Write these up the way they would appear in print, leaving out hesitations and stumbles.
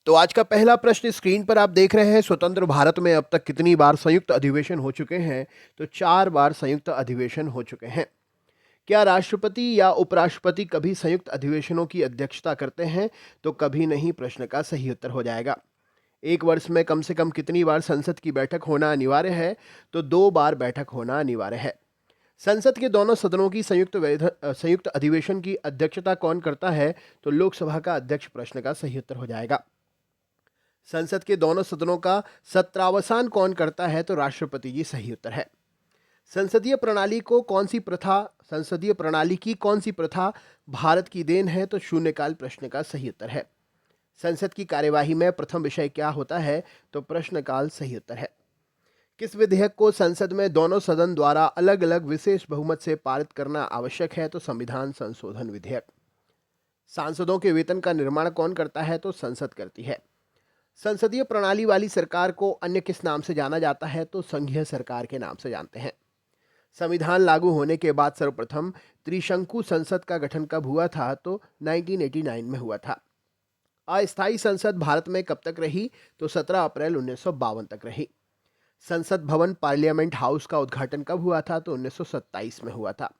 तो आज का पहला प्रश्न स्क्रीन पर आप देख रहे हैं, स्वतंत्र भारत में अब तक कितनी बार संयुक्त अधिवेशन हो चुके हैं? तो 4 बार संयुक्त अधिवेशन हो चुके हैं। क्या राष्ट्रपति या उपराष्ट्रपति कभी संयुक्त अधिवेशनों की अध्यक्षता करते हैं? तो कभी नहीं प्रश्न का सही उत्तर हो जाएगा। एक वर्ष में कम से कम कितनी बार संसद की बैठक होना अनिवार्य है? तो 2 बार बैठक होना अनिवार्य है। संसद के दोनों सदनों की संयुक्त अधिवेशन की अध्यक्षता कौन करता है? तो लोकसभा का अध्यक्ष प्रश्न का सही उत्तर हो जाएगा। संसद के दोनों सदनों का सत्रावसान कौन करता है? तो राष्ट्रपति जी सही उत्तर है। संसदीय प्रणाली की कौन सी प्रथा भारत की देन है? तो शून्यकाल प्रश्न का सही उत्तर है। संसद की कार्यवाही में प्रथम विषय क्या होता है? तो प्रश्नकाल सही उत्तर है। किस विधेयक को संसद में दोनों सदन द्वारा अलग अलग विशेष बहुमत से पारित करना आवश्यक है? तो संविधान संशोधन विधेयक। सांसदों के वेतन का निर्माण कौन करता है? तो संसद करती है। संसदीय प्रणाली वाली सरकार को अन्य किस नाम से जाना जाता है? तो संघीय सरकार के नाम से जानते हैं। संविधान लागू होने के बाद सर्वप्रथम त्रिशंकु संसद का गठन कब हुआ था? तो 1989 में हुआ था। अस्थायी संसद भारत में कब तक रही? तो 17 अप्रैल 1952 तक रही। संसद भवन पार्लियामेंट हाउस का उद्घाटन कब हुआ था? तो 1927 में हुआ था।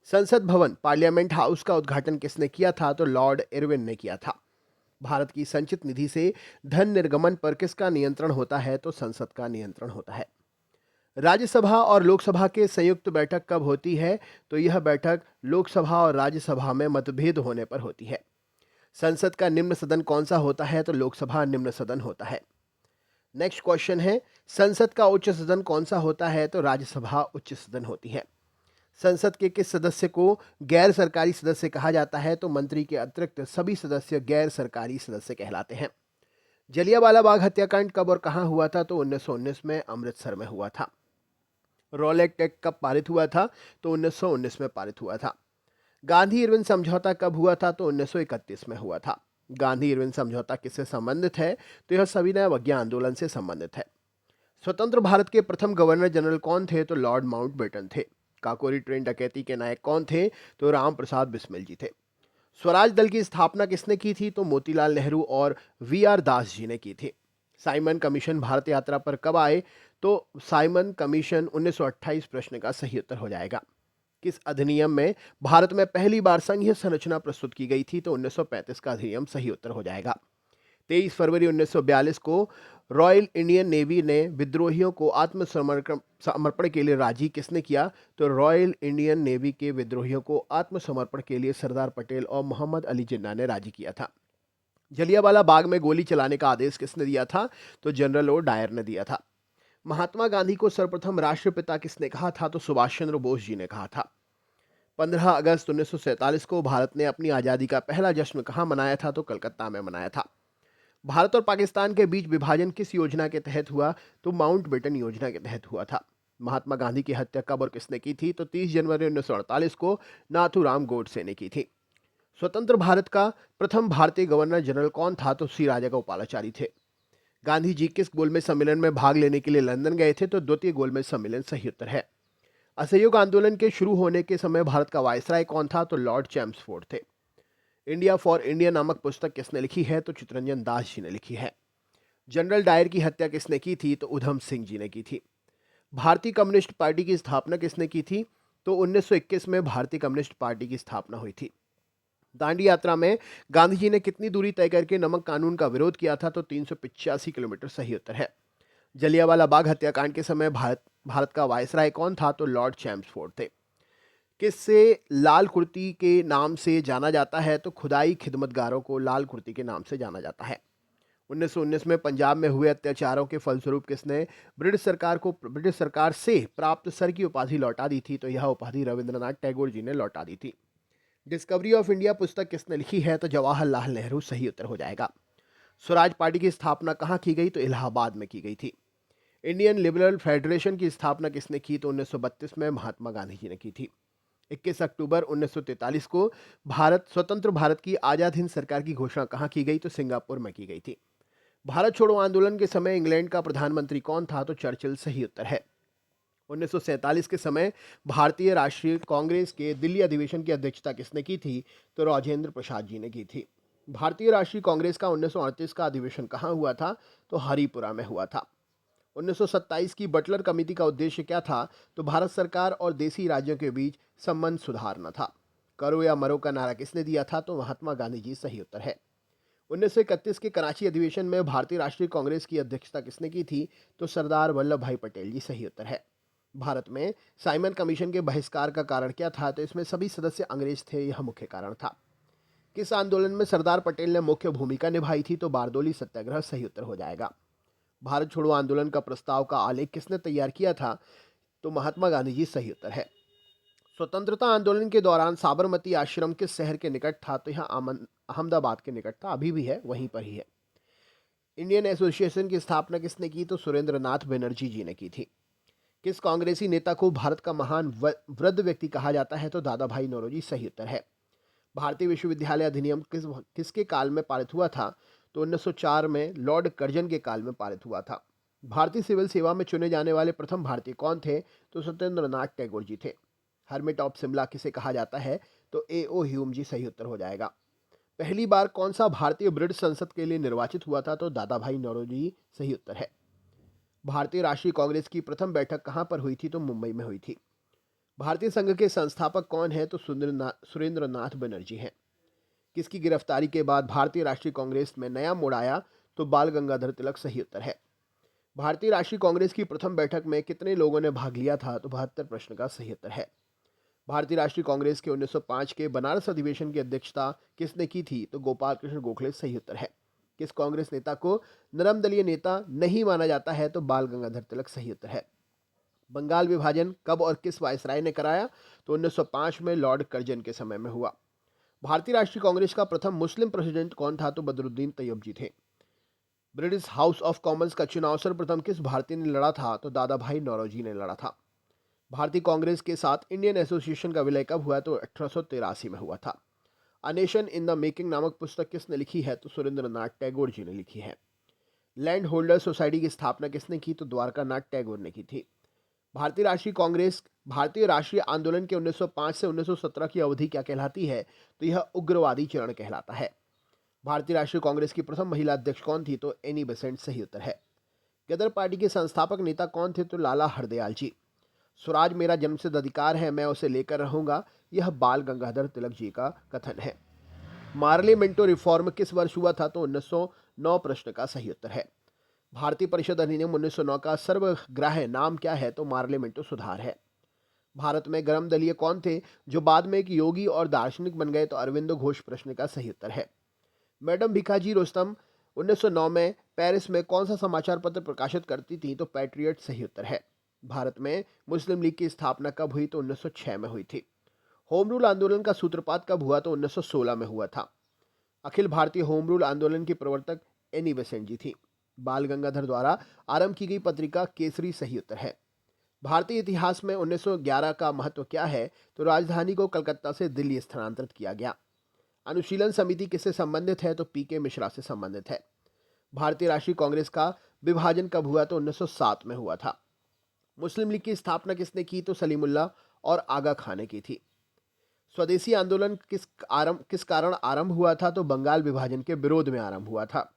संसद भवन पार्लियामेंट हाउस का उद्घाटन किसने किया था? तो लॉर्ड इरविन ने किया था। भारत की संचित निधि से धन निर्गमन पर किसका नियंत्रण होता है? तो संसद का नियंत्रण होता है। राज्यसभा और लोकसभा के संयुक्त बैठक कब होती है? तो यह बैठक लोकसभा और राज्यसभा में मतभेद होने पर होती है। संसद का निम्न सदन कौन सा होता है? तो लोकसभा निम्न सदन होता है। नेक्स्ट क्वेश्चन है, संसद का उच्च सदन कौन सा होता है? तो राज्यसभा उच्च सदन होती है। संसद के किस सदस्य को गैर सरकारी सदस्य कहा जाता है? तो मंत्री के अतिरिक्त सभी सदस्य गैर सरकारी सदस्य कहलाते हैं। जलियांवाला बाग हत्याकांड कब और कहां हुआ था? तो 1919 में अमृतसर में हुआ था। रॉलेट एक्ट कब पारित हुआ था? तो 1919 में पारित हुआ था। गांधी इरविन समझौता कब हुआ था? तो 1931 में हुआ था। गांधी इरविन समझौता किससे संबंधित है? तो यह सविनय अवज्ञा आंदोलन से संबंधित है। स्वतंत्र भारत के प्रथम गवर्नर जनरल कौन थे? तो लॉर्ड माउंटबेटन थे। काकोरी ट्रेन डकैती के नायक कौन थे? तो राम प्रसाद बिस्मिल जी थे। स्वराज दल की स्थापना किसने की थी? तो मोतीलाल नेहरू और वी आर दास जी ने की थी। साइमन कमीशन भारत यात्रा पर कब आए? तो साइमन कमीशन 1928 प्रश्न का सही उत्तर हो जाएगा। किस अधिनियम में भारत में पहली बार संघीय संरचना प्रस्तुत की गई थी? तो 1935 का अधिनियम सही उत्तर हो जाएगा। 23 फरवरी 1942 को रॉयल इंडियन नेवी ने विद्रोहियों को आत्मसमर्पण समर्पण के लिए राजी किसने किया? तो रॉयल इंडियन नेवी के विद्रोहियों को आत्मसमर्पण के लिए सरदार पटेल और मोहम्मद अली जिन्ना ने राजी किया था। जलियांवाला बाग में गोली चलाने का आदेश किसने दिया था? तो जनरल ओ डायर ने दिया था। महात्मा गांधी को सर्वप्रथम राष्ट्रपिता किसने कहा था? तो सुभाष चंद्र बोस जी ने कहा था। 15 अगस्त 1947 को भारत ने अपनी आज़ादी का पहला जश्न कहाँ मनाया था? तो कलकत्ता में मनाया था। भारत और पाकिस्तान के बीच विभाजन किस योजना के तहत हुआ? तो माउंटबेटन योजना के तहत हुआ था। महात्मा गांधी की हत्या कब और किसने की थी? तो 30 जनवरी 1948 को नाथूराम गोडसे ने की थी। स्वतंत्र भारत का प्रथम भारतीय गवर्नर जनरल कौन था? तो सी राजागोपालाचारी थे। गांधी जी किस गोलमेज सम्मेलन में भाग लेने के लिए लंदन गए थे? तो द्वितीय गोलमेज सम्मेलन सही उत्तर है। असहयोग आंदोलन के शुरू होने के समय भारत का वायसराय कौन था? तो लॉर्ड चैम्सफोर्ड थे। इंडिया फॉर इंडिया नामक पुस्तक किसने लिखी है? तो चित्तरंजन दास जी ने लिखी है। जनरल डायर की हत्या किसने की थी? तो उधम सिंह जी ने की थी। भारतीय कम्युनिस्ट पार्टी की स्थापना किसने की थी? तो 1921 में भारतीय कम्युनिस्ट पार्टी की स्थापना हुई थी। दांडी यात्रा में गांधी जी ने कितनी दूरी तय करके नमक कानून का विरोध किया था? तो 385 किलोमीटर सही उत्तर है। जलियांवाला बाग हत्याकांड के समय भारत का वायसराय कौन था? तो लॉर्ड चैम्सफोर्ड थे। किससे लाल कुर्ती के नाम से जाना जाता है? तो खुदाई खिदमतगारों को लाल कुर्ती के नाम से जाना जाता है। 1919 में पंजाब में हुए अत्याचारों के फलस्वरूप किसने ब्रिटिश सरकार से प्राप्त सर की उपाधि लौटा दी थी? तो यह उपाधि रविंद्रनाथ टैगोर जी ने लौटा दी थी। डिस्कवरी ऑफ इंडिया पुस्तक किसने लिखी है? तो जवाहरलाल नेहरू सही उत्तर हो जाएगा। स्वराज पार्टी की स्थापना कहाँ की गई? तो इलाहाबाद में की गई थी। इंडियन लिबरल फेडरेशन की स्थापना किसने की? तो 1932 में महात्मा गांधी जी ने की थी। 21 अक्टूबर 1943 को स्वतंत्र भारत की आजाद हिंद सरकार की घोषणा कहाँ की गई? तो सिंगापुर में की गई थी। भारत छोड़ो आंदोलन के समय इंग्लैंड का प्रधानमंत्री कौन था? तो चर्चिल सही उत्तर है। 1947 के समय भारतीय राष्ट्रीय कांग्रेस के दिल्ली अधिवेशन की अध्यक्षता किसने की थी? तो राजेंद्र प्रसाद जी ने की थी। भारतीय राष्ट्रीय कांग्रेस का 1938 का अधिवेशन कहाँ हुआ था? तो हरिपुरा में हुआ था। 1927 की बटलर कमेटी का उद्देश्य क्या था? तो भारत सरकार और देसी राज्यों के बीच संबंध सुधारना था। करो या मरो का नारा किसने दिया था? तो महात्मा गांधी जी सही उत्तर है। 1931 के कराची अधिवेशन में भारतीय राष्ट्रीय कांग्रेस की अध्यक्षता किसने की थी? तो सरदार वल्लभ भाई पटेल जी सही उत्तर है। भारत में साइमन कमीशन के बहिष्कार का कारण क्या था? तो इसमें सभी सदस्य अंग्रेज थे, यह मुख्य कारण था। किस आंदोलन में सरदार पटेल ने मुख्य भूमिका निभाई थी? तो बारदोली सत्याग्रह सही उत्तर हो जाएगा। भारत छोड़ो आंदोलन का प्रस्ताव का आलेख किसने तैयार किया था? तो महात्मा गांधी जी सही उत्तर है। स्वतंत्रता आंदोलन के दौरान साबरमती आश्रम किस शहर के निकट था? तो यह अहमदाबाद के निकट था, अभी भी है, वहीं पर ही है। इंडियन एसोसिएशन की स्थापना किसने की? तो सुरेंद्र नाथ बनर्जी जी ने की थी। किस कांग्रेसी नेता को भारत का महान वृद्ध व्यक्ति कहा जाता है? तो दादा भाई नौरोजी सही उत्तर है। भारतीय विश्वविद्यालय अधिनियम किसके काल में पारित हुआ था? तो 1904 में लॉर्ड कर्जन के काल में पारित हुआ था। भारतीय सिविल सेवा में चुने जाने वाले प्रथम भारतीय कौन थे? तो सत्येंद्र नाथ टैगोर जी थे। हर्मिट ऑफ शिमला किसे कहा जाता है? तो ए.ओ. ह्यूम जी सही उत्तर हो जाएगा। पहली बार कौन सा भारतीय ब्रिटिश संसद के लिए निर्वाचित हुआ था? तो दादा भाई नौरोजी सही उत्तर है। भारतीय राष्ट्रीय कांग्रेस की प्रथम बैठक कहां पर हुई थी? तो मुंबई में हुई थी। भारतीय संघ के संस्थापक कौन है? तो सुरेंद्र नाथ बनर्जी हैं। किसकी गिरफ्तारी के बाद भारतीय राष्ट्रीय कांग्रेस में नया मोड़ आया? तो बाल गंगाधर तिलक सही उत्तर है। भारतीय राष्ट्रीय कांग्रेस की प्रथम बैठक में कितने लोगों ने भाग लिया था? तो 72 प्रश्न का सही उत्तर है। भारतीय राष्ट्रीय कांग्रेस के 1905 के बनारस अधिवेशन की अध्यक्षता किसने की थी? तो गोपाल कृष्ण गोखले सही उत्तर है। किस कांग्रेस नेता को नरम दलीय नेता नहीं माना जाता है? तो बाल गंगाधर तिलक सही उत्तर है। बंगाल विभाजन कब और किस वायसराय ने कराया? तो 1905 में लॉर्ड कर्जन के समय में हुआ। भारतीय राष्ट्रीय कांग्रेस का प्रथम मुस्लिम प्रेसिडेंट कौन था? तो बदरुद्दीन तैयब जी थे। ब्रिटिश हाउस ऑफ कॉमन्स का चुनाव सर्वप्रथम किस भारतीय ने लड़ा था? तो दादा भाई नौरोजी ने लड़ा था। भारतीय कांग्रेस के साथ इंडियन एसोसिएशन का विलय कब हुआ? तो 1883 में हुआ था। A nation in the making नामक पुस्तक किसने लिखी है? तो सुरेंद्र नाथ टैगोर जी ने लिखी है। लैंड होल्डर सोसाइटी की स्थापना किसने की? तो द्वारका नाथ टैगोर ने की थी। भारतीय राष्ट्रीय कांग्रेस भारतीय राष्ट्रीय आंदोलन के 1905 से 1917 की अवधि क्या कहलाती है? तो यह उग्रवादी चरण कहलाता है। भारतीय राष्ट्रीय कांग्रेस की प्रथम महिला अध्यक्ष कौन थी? तो एनी बेसेंट सही उत्तर है। गदर पार्टी के संस्थापक नेता कौन थे? तो लाला हरदयाल जी। स्वराज मेरा जन्मसिद्ध अधिकार है, मैं उसे लेकर रहूंगा, यह बाल गंगाधर तिलक जी का कथन है। मार्लियामेंटो रिफॉर्म किस वर्ष हुआ था? तो 1909 प्रश्न का सही उत्तर है। भारतीय परिषद अधिनियम 1909 का सर्वग्राह्य नाम क्या है? तो मार्लियामेंटो सुधार है। भारत में गर्म दलीय कौन थे जो बाद में एक योगी और दार्शनिक बन गए? तो अरविंदो घोष प्रश्न का सही उत्तर है। मैडम भिखाजी रोस्तम 1909 में पेरिस में कौन सा समाचार पत्र प्रकाशित करती थी? तो पैट्रियट सही उत्तर है। भारत में मुस्लिम लीग की स्थापना कब हुई? तो 1906 में हुई थी। होम रूल आंदोलन का सूत्रपात कब हुआ? तो 1916 में हुआ था। अखिल भारतीय होम रूल आंदोलन की प्रवर्तक एनी बेसेंट जी थी। बाल गंगाधर द्वारा आरंभ की गई पत्रिका केसरी सही उत्तर है। भारतीय इतिहास में 1911 का महत्व क्या है? तो राजधानी को कलकत्ता से दिल्ली स्थानांतरित किया गया। अनुशीलन समिति किससे संबंधित है? तो पीके मिश्रा से संबंधित है। भारतीय राष्ट्रीय कांग्रेस का विभाजन कब हुआ? तो 1907 में हुआ था। मुस्लिम लीग की स्थापना किसने की? तो सलीमुल्लाह और आगा खान ने की थी। स्वदेशी आंदोलन किस कारण आरंभ हुआ था? तो बंगाल विभाजन के विरोध में आरंभ हुआ था।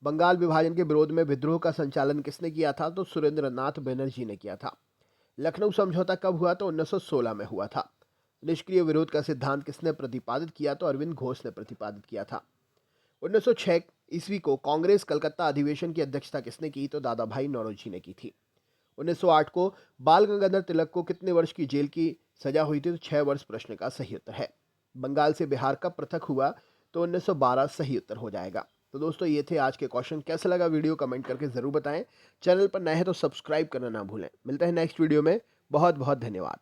बंगाल विभाजन के विरोध में विद्रोह का संचालन किसने किया था? तो सुरेंद्र नाथ बनर्जी ने किया था। लखनऊ समझौता कब हुआ? तो 1916 में हुआ था। निष्क्रिय विरोध का सिद्धांत किसने प्रतिपादित किया? तो अरविंद घोष ने प्रतिपादित किया था। 1906 ईस्वी को कांग्रेस कलकत्ता अधिवेशन की अध्यक्षता किसने की? तो दादा भाई नौरोजी ने की थी। 1908 को बाल गंगाधर तिलक को कितने वर्ष की जेल की सजा हुई थी? तो 6 वर्ष प्रश्न का सही उत्तर है। बंगाल से बिहार कब पृथक हुआ? तो 1912 सही उत्तर हो जाएगा। तो दोस्तों ये थे आज के क्वेश्चन। कैसा लगा वीडियो कमेंट करके ज़रूर बताएं। चैनल पर नए हैं तो सब्सक्राइब करना ना भूलें। मिलते हैं नेक्स्ट वीडियो में। बहुत बहुत धन्यवाद।